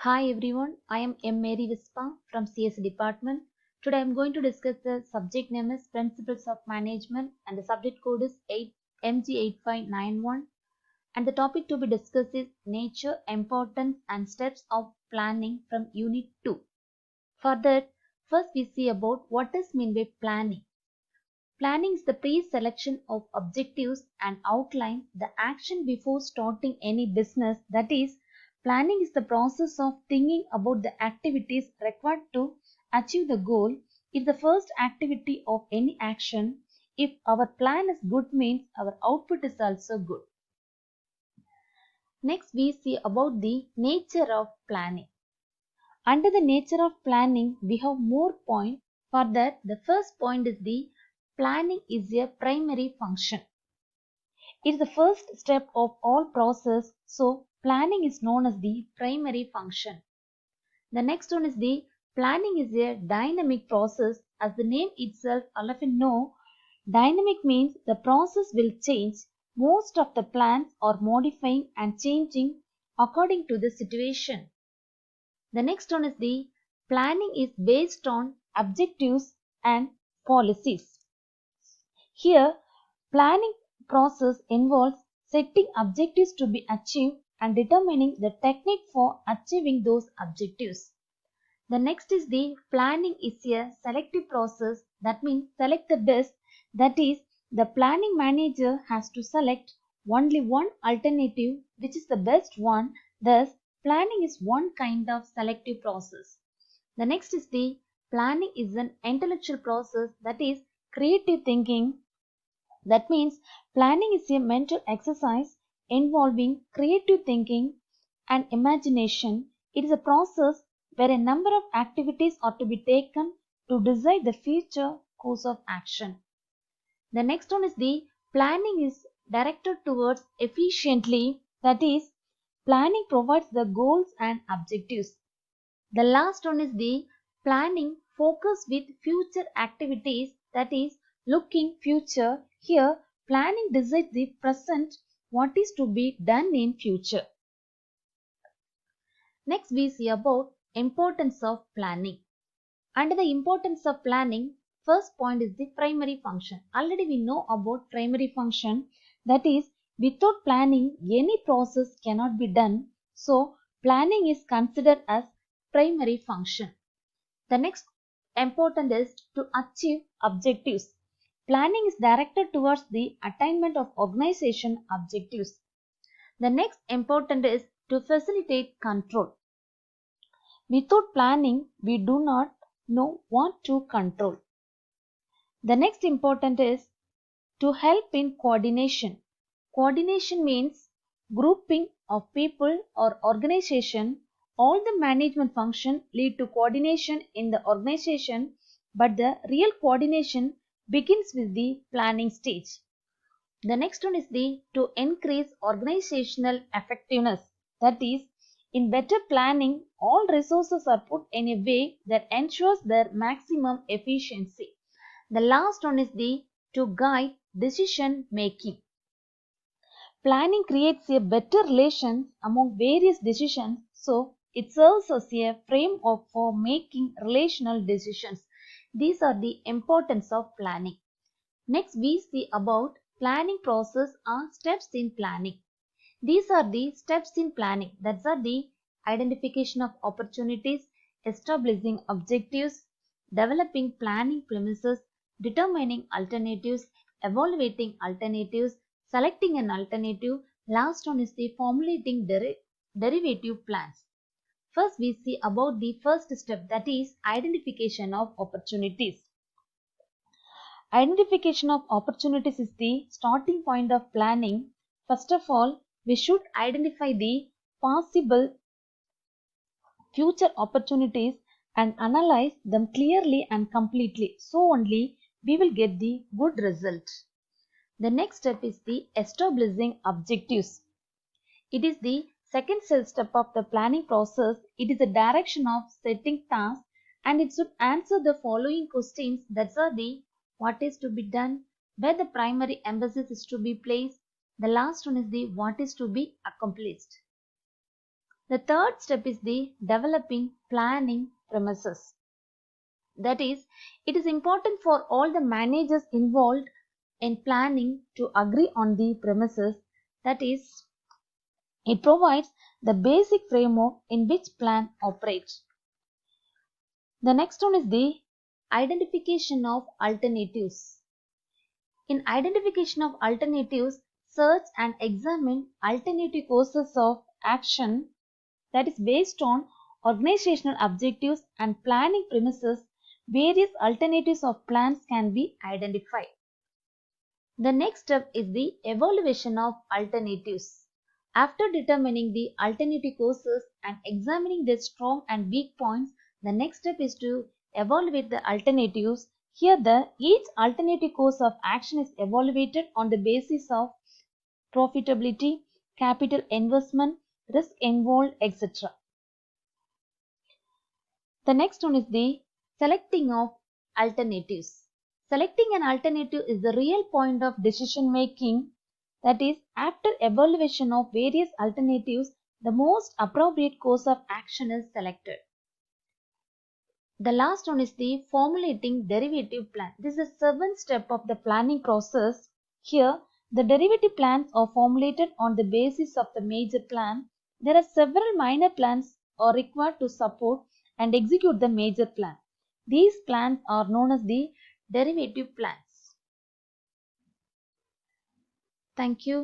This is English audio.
Hi everyone, I am M. Mary Vispa from CS department. Today I am going to discuss the subject name is Principles of Management and the subject code is 8MG8591 and the topic to be discussed is Nature, Importance and Steps of Planning from Unit 2. For that, first we see about what is meant by planning. Planning is the pre-selection of objectives and outline the action before starting any business. That is, planning is the process of thinking about the activities required to achieve the goal. It's the first activity of any action. If our plan is good means our output is also good. Next we see about the nature of planning. Under the nature of planning, we have more points. For that, the first point is the planning is a primary function. It is the first step of all process, so planning is known as the primary function. The next one is the planning is a dynamic process. As the name itself all of you know, dynamic means the process will change. Most of the plans are modifying and changing according to the situation. The next one is the planning is based on objectives and policies. Here, planning process involves setting objectives to be achieved and determining the technique for achieving those objectives. The next is the planning is a selective process, that means select the best, that is the planning manager has to select only one alternative which is the best one. Thus planning is one kind of selective process. The next is the planning is an intellectual process, that is creative thinking. That means planning is a mental exercise involving creative thinking and imagination. It is a process where a number of activities are to be taken to decide the future course of action. The next one is the planning is directed towards efficiently, that is planning provides the goals and objectives. The last one is the planning focus with future activities, that is looking future. Here planning decides the present what is to be done in future. Next we see about importance of planning. Under the importance of planning, first point is the primary function. Already we know about primary function, that is without planning any process cannot be done. So planning is considered as primary function. The next important is to achieve objectives. Planning is directed towards the attainment of organization objectives. The next important is to facilitate control. Without planning, we do not know what to control. The next important is to help in coordination. Coordination means grouping of people or organization. All the management function lead to coordination in the organization, but the real coordination begins with the planning stage. The next one is the to increase organizational effectiveness. That is, in better planning, all resources are put in a way that ensures their maximum efficiency. The last one is the to guide decision making. Planning creates a better relation among various decisions, so it serves as a framework for making relational decisions. These are the importance of planning. Next we see about planning process or steps in planning. These are the steps in planning, that are the identification of opportunities, establishing objectives, developing planning premises, determining alternatives, evaluating alternatives, selecting an alternative. Last one is the formulating derivative plans. First we see about the first step, that is identification of opportunities. Identification of opportunities is the starting point of planning. First of all, we should identify the possible future opportunities and analyze them clearly and completely. So only we will get the good result. The next step is the establishing objectives. It is the second step of the planning process. It is a direction of setting tasks and it should answer the following questions, that are the what is to be done, where the primary emphasis is to be placed. The last one is the what is to be accomplished. The third step is the developing planning premises. That is, it is important for all the managers involved in planning to agree on the premises. That is, it provides the basic framework in which plan operates. The next one is the identification of alternatives. In identification of alternatives, search and examine alternative courses of action that is based on organizational objectives and planning premises. Various alternatives of plans can be identified. The next step is the evaluation of alternatives. After determining the alternative courses and examining their strong and weak points, the next step is to evaluate the alternatives. Here, each alternative course of action is evaluated on the basis of profitability, capital investment, risk involved, etc. The next one is the selecting of alternatives. Selecting an alternative is the real point of decision making. That is, after evaluation of various alternatives, the most appropriate course of action is selected. The last one is the formulating derivative plan. This is the seventh step of the planning process. Here, the derivative plans are formulated on the basis of the major plan. There are several minor plans are required to support and execute the major plan. These plans are known as the derivative plans. Thank you.